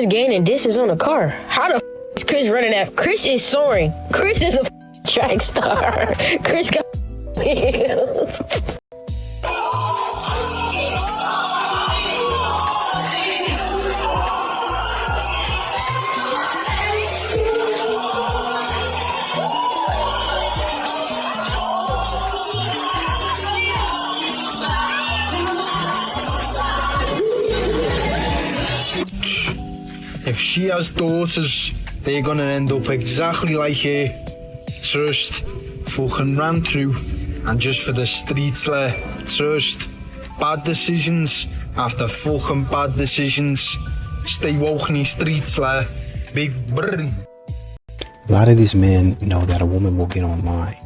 Chris gaining distance on the car. How the is Chris running that? Chris is soaring. Chris is a track star. Chris got wheels. If she has daughters, they're gonna end up exactly like her. Trust, fucking ran through, and just for the streets there, trust, bad decisions after fucking bad decisions. Stay woke in the streets there, big brr. A lot of these men know that a woman will get online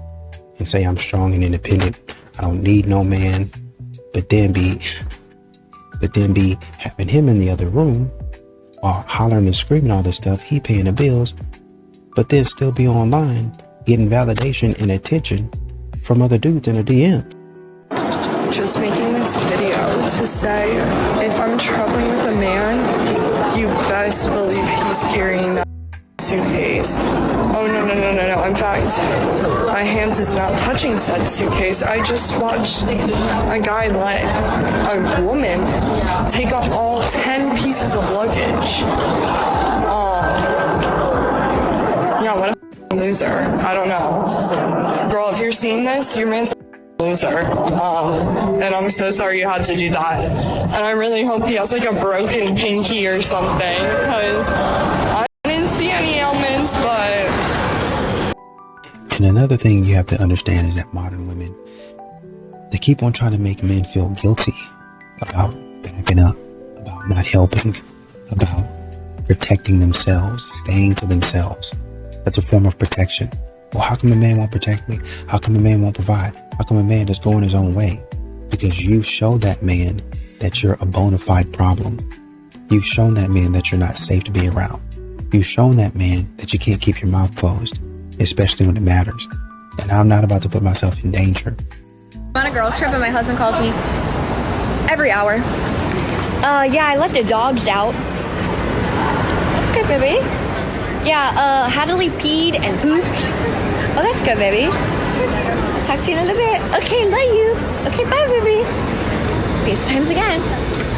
and say, I'm strong and independent, I don't need no man, but then be having him in the other room while hollering and screaming all this stuff, he paying the bills, but then still be online getting validation and attention from other dudes in a DM. Just making this video to say, if I'm traveling with a man, you best believe he's carrying that suitcase. Oh, no. In fact, my hands is not touching said suitcase. I just watched a guy let a woman take off all 10 pieces of luggage. Yeah, what a loser. I don't know. Girl, if you're seeing this, your man's a loser. And I'm so sorry you had to do that. And I really hope he has like a broken pinky or something, because I didn't see any ailments, but... And another thing you have to understand is that modern women, they keep on trying to make men feel guilty about backing up, about not helping, about protecting themselves, staying for themselves. That's a form of protection. Well, how come a man won't protect me? How come a man won't provide? How come a man just going his own way? Because you've shown that man that you're a bona fide problem. You've shown that man that you're not safe to be around. You've shown that man that you can't keep your mouth closed, especially when it matters. And I'm not about to put myself in danger. I'm on a girls trip and my husband calls me every hour. Yeah, I let the dogs out. That's good, baby. Yeah, Hadley peed and pooped. Oh, that's good, baby. Talk to you in a little bit. Okay, love you. Okay, bye, baby. FaceTimes again.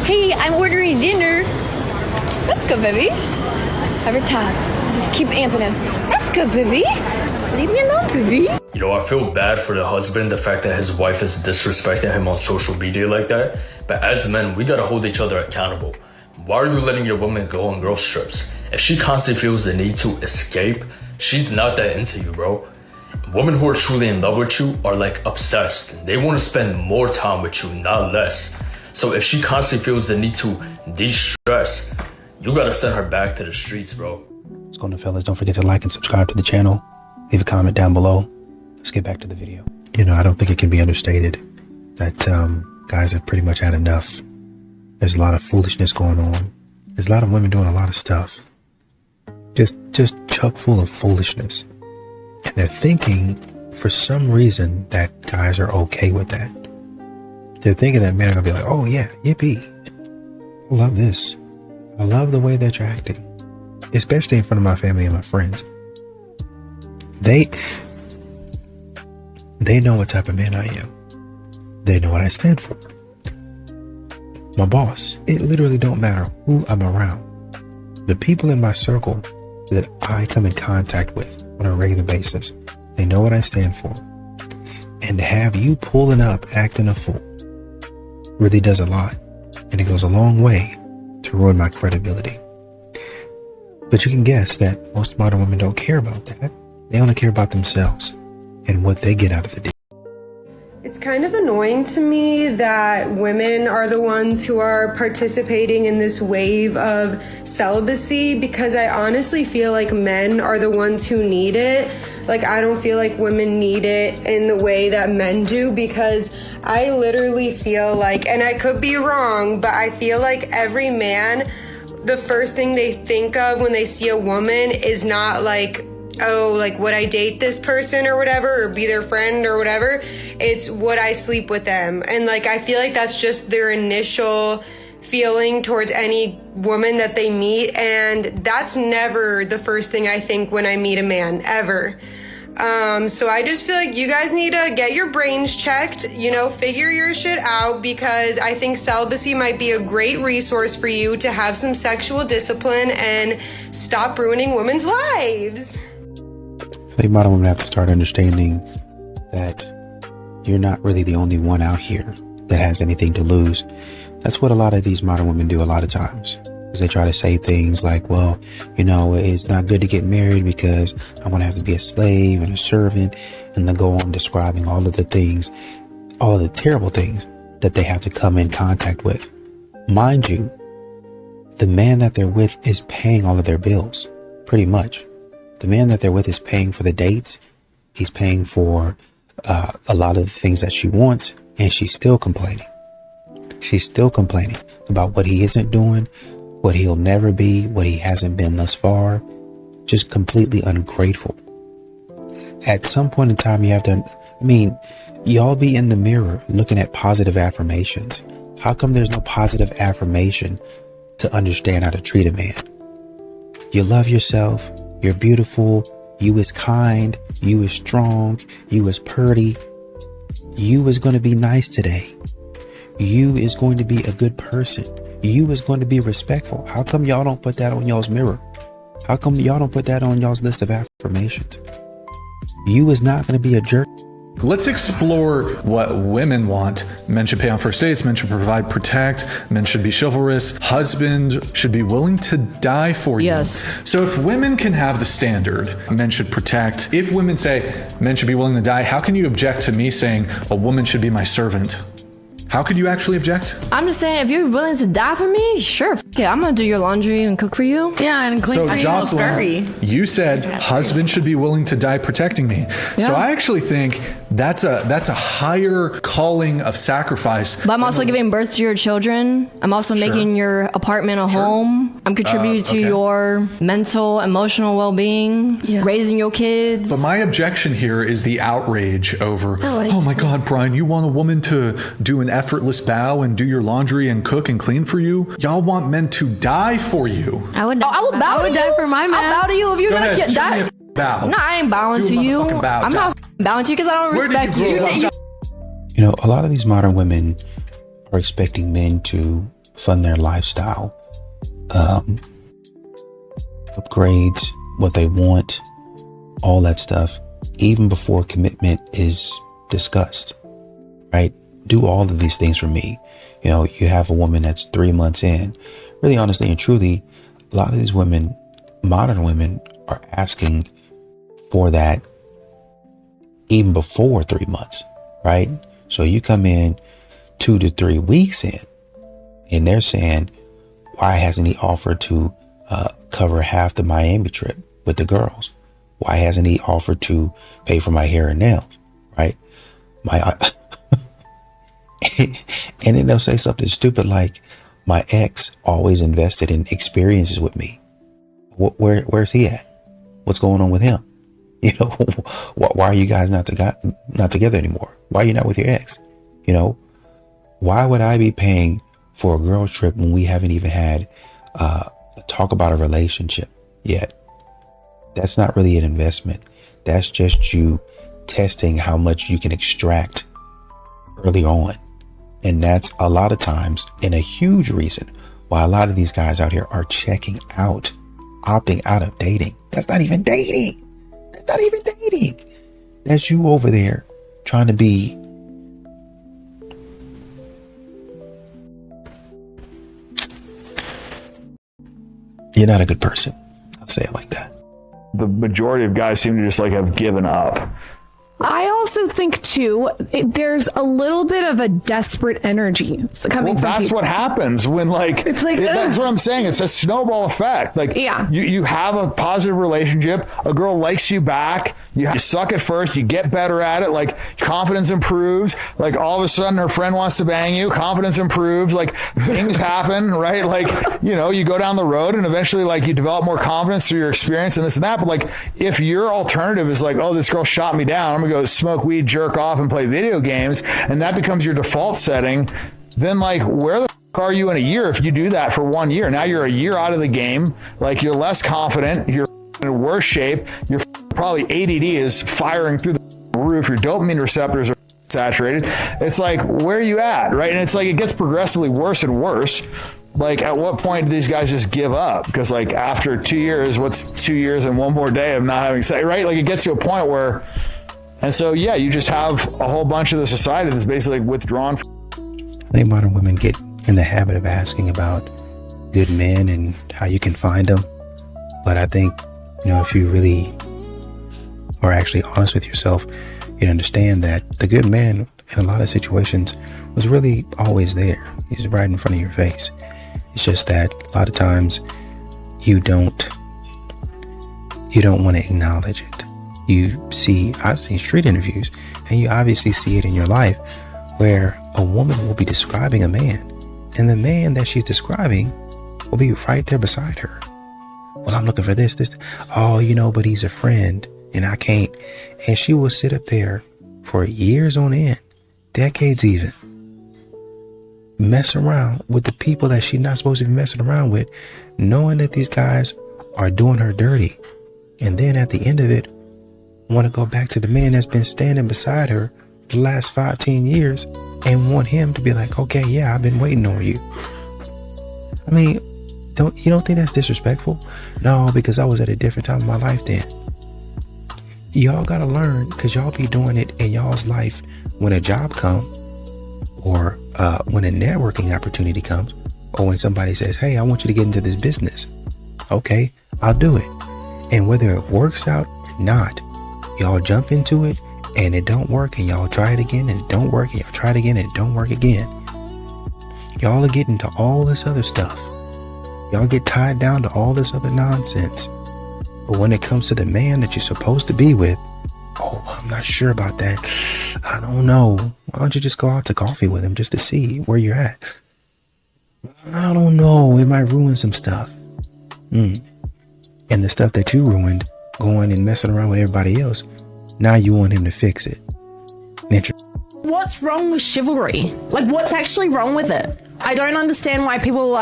Hey, I'm ordering dinner. That's good, baby. Every time. Just keep amping him. That's good, baby. Leave me alone, baby. You know, I feel bad for the husband, the fact that his wife is disrespecting him on social media like that. But as men, we gotta hold each other accountable. Why are you letting your woman go on girl trips? If she constantly feels the need to escape, she's not that into you, bro. Women who are truly in love with you are like obsessed. They want to spend more time with you, not less. So if she constantly feels the need to de-stress, you gotta send her back to the streets, bro. What's going on, fellas? Don't forget to like and subscribe to the channel. Leave a comment down below. Let's get back to the video. You know, I don't think it can be understated that guys have pretty much had enough. There's a lot of foolishness going on. There's a lot of women doing a lot of stuff. Just chock full of foolishness. And they're thinking, for some reason, that guys are okay with that. They're thinking that men are going to be like, oh yeah, yippee. I love this. I love the way that you're acting. Especially in front of my family and my friends. They know what type of man I am. They know what I stand for. My boss. It literally don't matter who I'm around. The people in my circle that I come in contact with on a regular basis, they know what I stand for. And to have you pulling up acting a fool really does a lot. And it goes a long way to ruin my credibility. But you can guess that most modern women don't care about that. They only care about themselves and what they get out of the deal. It's kind of annoying to me that women are the ones who are participating in this wave of celibacy, because I honestly feel like men are the ones who need it. Like, I don't feel like women need it in the way that men do, because I literally feel like, and I could be wrong, but I feel like every man, the first thing they think of when they see a woman is not like, oh, like, would I date this person or whatever, or be their friend or whatever. It's, would I sleep with them? And like, I feel like that's just their initial feeling towards any woman that they meet, and that's never the first thing I think when I meet a man, ever. So I just feel like you guys need to get your brains checked, figure your shit out, because I think celibacy might be a great resource for you to have some sexual discipline and stop ruining women's lives. I think modern women have to start understanding that you're not really the only one out here that has anything to lose. That's what a lot of these modern women do a lot of times. Is they try to say things like, well, it's not good to get married because I'm going to have to be a slave and a servant. And then go on describing all of the things, all of the terrible things that they have to come in contact with. Mind you, the man that they're with is paying all of their bills, pretty much. The man that they're with is paying for the dates. He's paying for a lot of the things that she wants, and she's still complaining. She's still complaining about what he isn't doing, what he'll never be, what he hasn't been thus far. Just completely ungrateful. At some point in time, you have to, y'all be in the mirror looking at positive affirmations. How come there's no positive affirmation to understand how to treat a man? You love yourself. You're beautiful. You is kind. You is strong. You is pretty. You is going to be nice today. You is going to be a good person. You is going to be respectful. How come y'all don't put that on y'all's mirror? How come y'all don't put that on y'all's list of affirmations? You is not going to be a jerk. Let's explore what women want. Men should pay on first dates. Men should provide, protect. Men should be chivalrous. Husband should be willing to die for you. Yes. So if women can have the standard, men should protect. If women say men should be willing to die, how can you object to me saying a woman should be my servant? How could you actually object? I'm just saying, if you're willing to die for me, sure, okay, I'm gonna do your laundry and cook for you. Yeah, and clean. So Jocelyn, you said husband should be willing to die protecting me. Yeah. So I actually think that's a higher calling of sacrifice. But I'm also giving birth to your children. I'm also making your apartment a home. I'm contributing to your mental, emotional well-being, raising your kids. But my objection here is the outrage over, oh my God, Brian, you want a woman to do an effortless bow and do your laundry and cook and clean for you? Y'all want men to die for you. I would bow to you. Die for my man. I'll bow to you if you're gonna die. Bow. No, I ain't bowing to you. I'm not bowing to you because I don't respect you. A lot of these modern women are expecting men to fund their lifestyle, upgrades, what they want, all that stuff, even before commitment is discussed, right? Do all of these things for me. You have a woman that's 3 months in. Really, honestly, and truly, a lot of these women, modern women, are asking for that even before 3 months, right? So you come in 2 to 3 weeks in, and they're saying, why hasn't he offered to cover half the Miami trip with the girls? Why hasn't he offered to pay for my hair and nails, right? And then they'll say something stupid like, my ex always invested in experiences with me. Where's he at? What's going on with him? Why are you guys not together anymore? Why are you not with your ex? Why would I be paying for a girl's trip when we haven't even had a talk about a relationship yet? That's not really an investment. That's just you testing how much you can extract early on. And that's a lot of times, and a huge reason why a lot of these guys out here are checking out, opting out of dating. That's not even dating. That's you over there trying to be you're not a good person. I'll say it like that. The majority of guys seem to just have given up. I also think too, there's a little bit of a desperate energy coming from that's people. what happens when it's that's what I'm saying. It's a snowball effect. You have a positive relationship, a girl likes you back, you suck at first, you get better at it, confidence improves, all of a sudden her friend wants to bang you, confidence improves, things happen, right? You go down the road and eventually you develop more confidence through your experience and this and that. But if your alternative is oh, this girl shot me down, I'm gonna go smoke weed, jerk off, and play video games, and that becomes your default setting, then where the are you in a year if you do that for 1 year? Now you're a year out of the game. Like, you're less confident. You're in worse shape. You're probably ADD is firing through the roof. Your dopamine receptors are saturated. It's like, where are you at, right? And it's like, it gets progressively worse and worse. Like, at what point do these guys just give up? Because, like, after 2 years, what's 2 years and one more day of not having sex, right? Like, it gets to a point where, and so, yeah, you just have a whole bunch of the society that's basically withdrawn. I think modern women get in the habit of asking about good men and how you can find them. But I think, if you really are actually honest with yourself, you understand that the good man in a lot of situations was really always there. He's right in front of your face. It's just that a lot of times you don't want to acknowledge it. I've seen street interviews, and you obviously see it in your life, where a woman will be describing a man, and the man that she's describing will be right there beside her. Well, I'm looking for this. Oh, but he's a friend and I can't. And she will sit up there for years on end, decades even, mess around with the people that she's not supposed to be messing around with, knowing that these guys are doing her dirty. And then at the end of it, want to go back to the man that's been standing beside her for the last 5-10 years and want him to be like, okay, yeah, I've been waiting on you. I mean, you don't think that's disrespectful? No, because I was at a different time in my life then. Y'all gotta learn, because y'all be doing it in y'all's life when a job comes, or when a networking opportunity comes, or when somebody says, hey, I want you to get into this business. Okay, I'll do it. And whether it works out or not, y'all jump into it and it don't work, and y'all try it again and it don't work, and y'all try it again and it don't work again. Y'all are getting to all this other stuff. Y'all get tied down to all this other nonsense. But when it comes to the man that you're supposed to be with, oh, I'm not sure about that. I don't know. Why don't you just go out to coffee with him just to see where you're at? I don't know. It might ruin some stuff. And the stuff that you ruined, going and messing around with everybody else, now you want him to fix it. What's wrong with chivalry? Like, what's actually wrong with it? I don't understand why people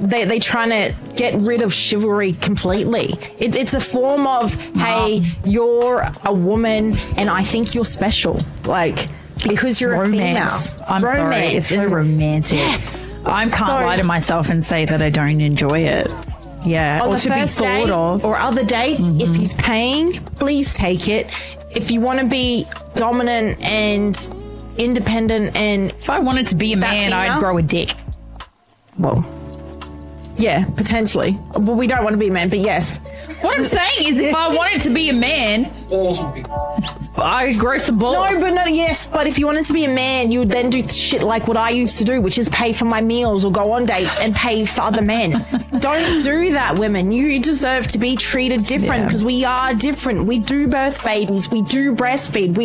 they trying to get rid of chivalry completely. It's a form of, hey, you're a woman and I think you're special. Like, because you're romance. a female. I'm sorry, it's so romantic. Yes. I can't lie to myself and say that I don't enjoy it. Yeah, on or the to be first thought date of. or other dates, if he's paying, please take it. If you want to be dominant and independent, and if I wanted to be a man, I'd grow a dick. Well, yeah, potentially. Well, we don't want to be a man, but yes. What I'm saying is, if I wanted to be a man, I'd grow some balls. Yes, but if you wanted to be a man, you would then do shit like what I used to do, which is pay for my meals or go on dates and pay for other men. Don't do that, women. You deserve to be treated different, because we are different. We do birth babies. We do breastfeed.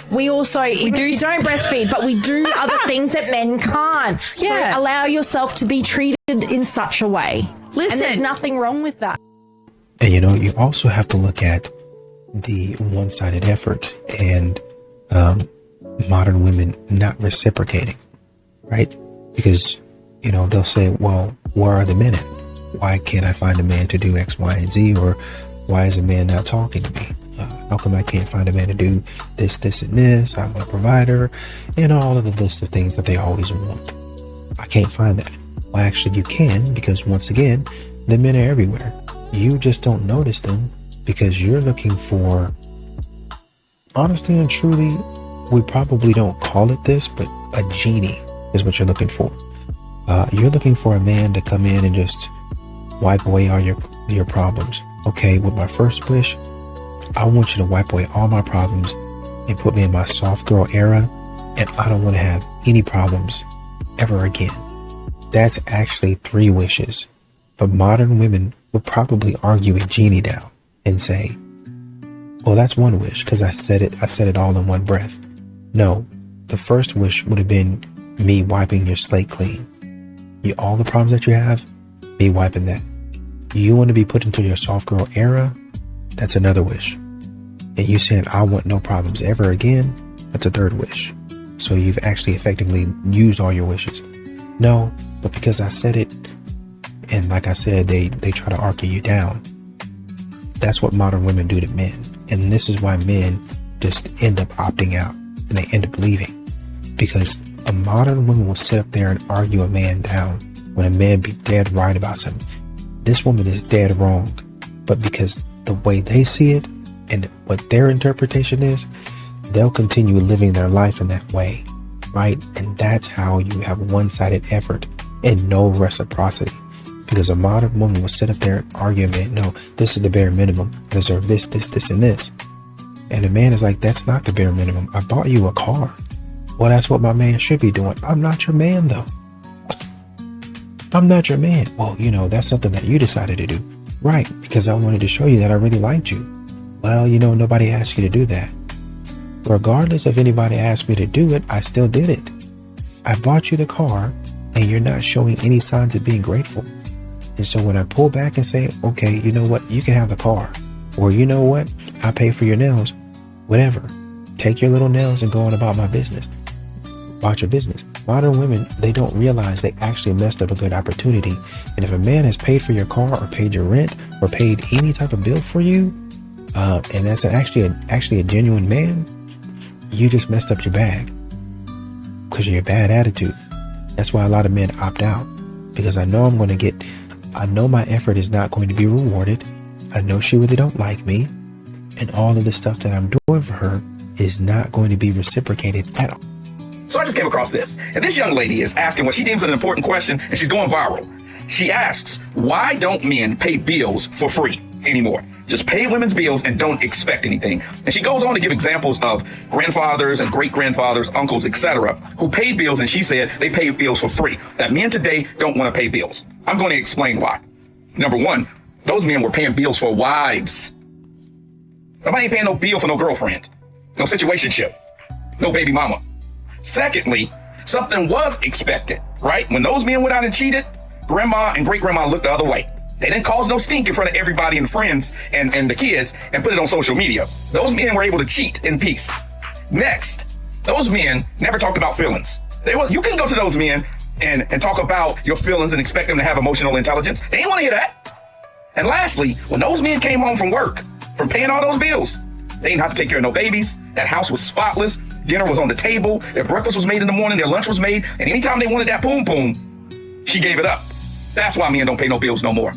We also, we don't breastfeed, but we do other things that men can't. Yeah. So allow yourself to be treated in such a way. Listen. And there's nothing wrong with that. And you also have to look at the one-sided effort and modern women not reciprocating, right? Because, they'll say, well, where are the men at? Why can't I find a man to do X, Y, and Z? Or why is a man not talking to me? How come I can't find a man to do this, this, and this? I'm a provider, and all of the list of things that they always want. I can't find that. Well, actually, you can, because once again, the men are everywhere. You just don't notice them because you're looking for, honestly and truly, we probably don't call it this, but a genie is what you're looking for. You're looking for a man to come in and just wipe away all your problems. Okay, with my first wish, I want you to wipe away all my problems and put me in my soft girl era, and I don't want to have any problems ever again. That's actually 3 wishes. But modern women would probably argue a genie down and say, well, that's 1 wish because I said it all in one breath. No, the first wish would have been me wiping your slate clean. All the problems that you have, me wiping that. You want to be put into your soft girl era? That's another wish. And you saying, I want no problems ever again? That's a 3rd wish. So you've actually effectively used all your wishes. No, but because I said it, and like I said, they try to argue you down. That's what modern women do to men. And this is why men just end up opting out and they end up leaving. Because a modern woman will sit up there and argue a man down when a man be dead right about something. This woman is dead wrong. But because the way they see it and what their interpretation is, they'll continue living their life in that way, right? And that's how you have one-sided effort and no reciprocity. Because a modern woman will sit up there and argue, man, no, this is the bare minimum. I deserve this, this, this, and this. And a man is like, that's not the bare minimum. I bought you a car. Well, that's what my man should be doing. I'm not your man, though. I'm not your man. Well, you know, that's something that you decided to do. Right, because I wanted to show you that I really liked you. Well, you know, nobody asked you to do that. Regardless if anybody asked me to do it, I still did it. I bought you the car, and you're not showing any signs of being grateful. And so when I pull back and say, okay, you know what, you can have the car. Or you know what, I pay for your nails. Whatever. Take your little nails and go on about my business. About your business. Modern women, they don't realize they actually messed up a good opportunity. And if a man has paid for your car or paid your rent or paid any type of bill for you, and that's actually a genuine man, you just messed up your bag because of your bad attitude. That's why a lot of men opt out, because I know I know my effort is not going to be rewarded. I know she really don't like me, and all of the stuff that I'm doing for her is not going to be reciprocated at all. So I just came across this, and this young lady is asking what she deems an important question, and she's going viral. She asks, why don't men pay bills for free anymore? Just pay women's bills and don't expect anything. And she goes on to give examples of grandfathers and great-grandfathers, uncles, etc., who paid bills, and she said they pay bills for free. That men today don't want to pay bills. I'm going to explain why. Number one, those men were paying bills for wives. Nobody ain't paying no bill for no girlfriend, no situationship, no baby mama. Secondly, something was expected, right? When those men went out and cheated, grandma and great-grandma looked the other way. They didn't cause no stink in front of everybody and friends and the kids and put it on social media. Those men were able to cheat in peace. Next, those men never talked about feelings. You can go to those men and talk about your feelings and expect them to have emotional intelligence. They didn't want to hear that. And lastly, when those men came home from work, from paying all those bills, they didn't have to take care of no babies. That house was spotless. Dinner was on the table. Their breakfast was made in the morning. Their lunch was made. And anytime they wanted that poom poom, she gave it up. That's why men don't pay no bills no more.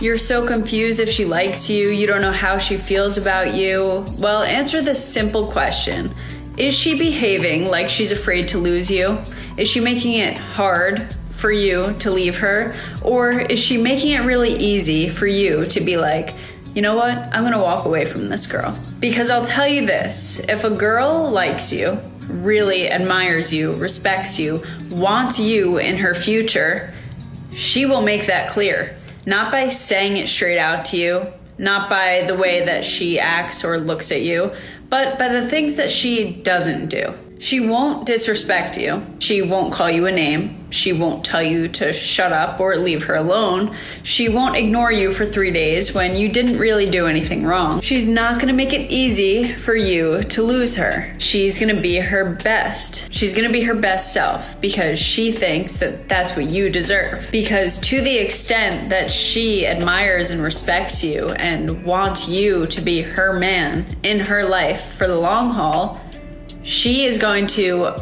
You're so confused if she likes you. You don't know how she feels about you. Well, answer this simple question. Is she behaving like she's afraid to lose you? Is she making it hard for you to leave her? Or is she making it really easy for you to be like, you know what? I'm gonna walk away from this girl. Because I'll tell you this, if a girl likes you, really admires you, respects you, wants you in her future, she will make that clear. Not by saying it straight out to you, not by the way that she acts or looks at you, but by the things that she doesn't do. She won't disrespect you. She won't call you a name. She won't tell you to shut up or leave her alone. She won't ignore you for 3 days when you didn't really do anything wrong. She's not going to make it easy for you to lose her. She's going to be her best. She's going to be her best self because she thinks that that's what you deserve. Because to the extent that she admires and respects you and wants you to be her man in her life for the long haul, she is going to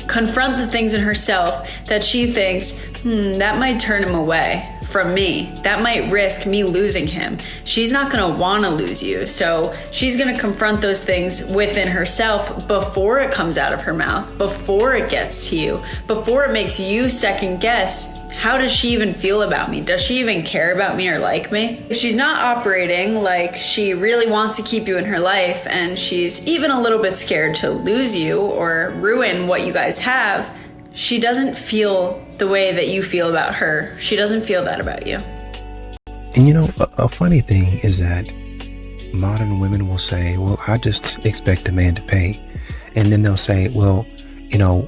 confront the things in herself that she thinks, that might turn him away from me. That might risk me losing him. She's not going to want to lose you. So she's going to confront those things within herself before it comes out of her mouth, before it gets to you, before it makes you second guess. How does she even feel about me? Does she even care about me or like me? If she's not operating like she really wants to keep you in her life and she's even a little bit scared to lose you or ruin what you guys have, she doesn't feel the way that you feel about her. She doesn't feel that about you. And you know, a funny thing is that modern women will say, well, I just expect a man to pay. And then they'll say, well, you know,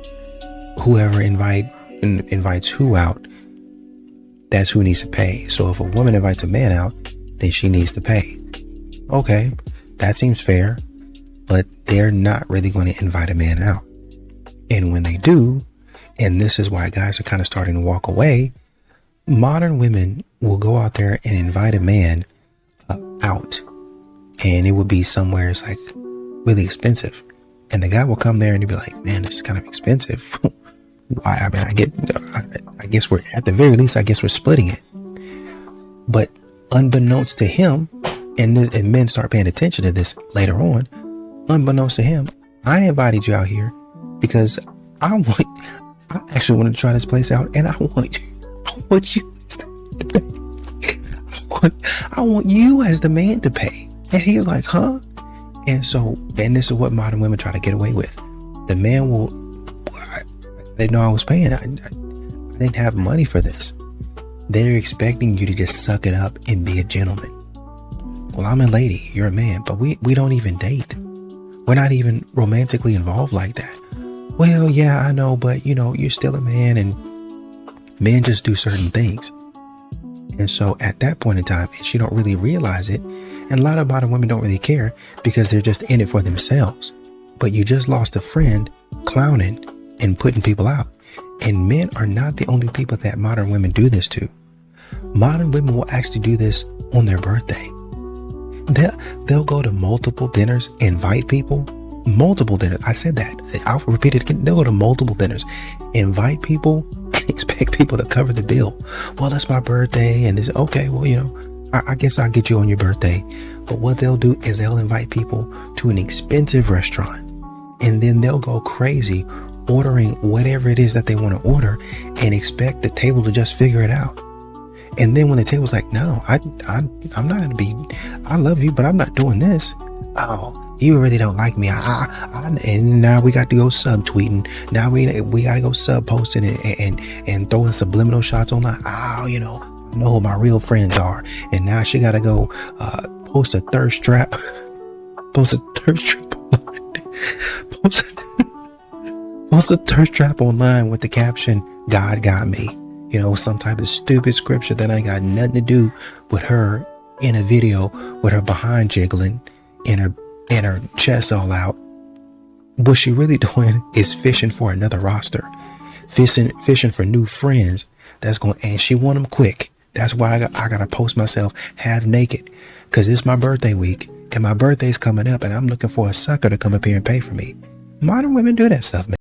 whoever invites who out, that's who needs to pay. So if a woman invites a man out, then she needs to pay. Okay, that seems fair. but they're not really going to invite a man out. And when they do, and this is why guys are kind of starting to walk away, modern women will go out there and invite a man out, and it would be somewhere it's like really expensive, and the guy will come there and he'll be like, man, this is kind of expensive. Why? I mean, I guess we're, at the very least, I guess we're splitting it. But unbeknownst to him, and men start paying attention to this later on, unbeknownst to him, I invited you out here because I actually wanted to try this place out, and I want you as the man to pay. And he was like, huh? And so, and this is what modern women try to get away with. The man will, I didn't know I was paying. I didn't have money for this. They're expecting you to just suck it up and be a gentleman. Well, I'm a lady, you're a man, but we don't even date. We're not even romantically involved like that. Well, yeah, I know, but you know, you're still a man, and men just do certain things. And so at that point in time, and she don't really realize it, and a lot of modern women don't really care because they're just in it for themselves. But you just lost a friend clowning and putting people out. And men are not the only people that modern women do this to. Modern women will actually do this on their birthday. They'll go to multiple dinners, invite people, multiple dinners. I said that. I'll repeat it again. They'll go to multiple dinners, invite people, and expect people to cover the bill. Well, it's my birthday, and it's okay. Well, you know, I guess I'll get you on your birthday. But what they'll do is they'll invite people to an expensive restaurant, and then they'll go crazy ordering whatever it is that they want to order and expect the table to just figure it out. And then when the table's like, no, I'm not gonna be, I love you, but I'm not doing this. Oh, you really don't like me. And now we got to go subtweeting. Now we got to go sub posting and throwing subliminal shots online. Oh, you know who my real friends are. And now she got to go post a thirst trap. Post a thirst trap online with the caption, God got me. You know, some type of stupid scripture that ain't got nothing to do with her in a video with her behind jiggling and her chest all out. What she really doing is fishing for another roster, fishing for new friends. That's going, and she want them quick. That's why I gotta post myself half naked, because it's my birthday week and my birthday's coming up, and I'm looking for a sucker to come up here and pay for me. Modern women do that stuff, man.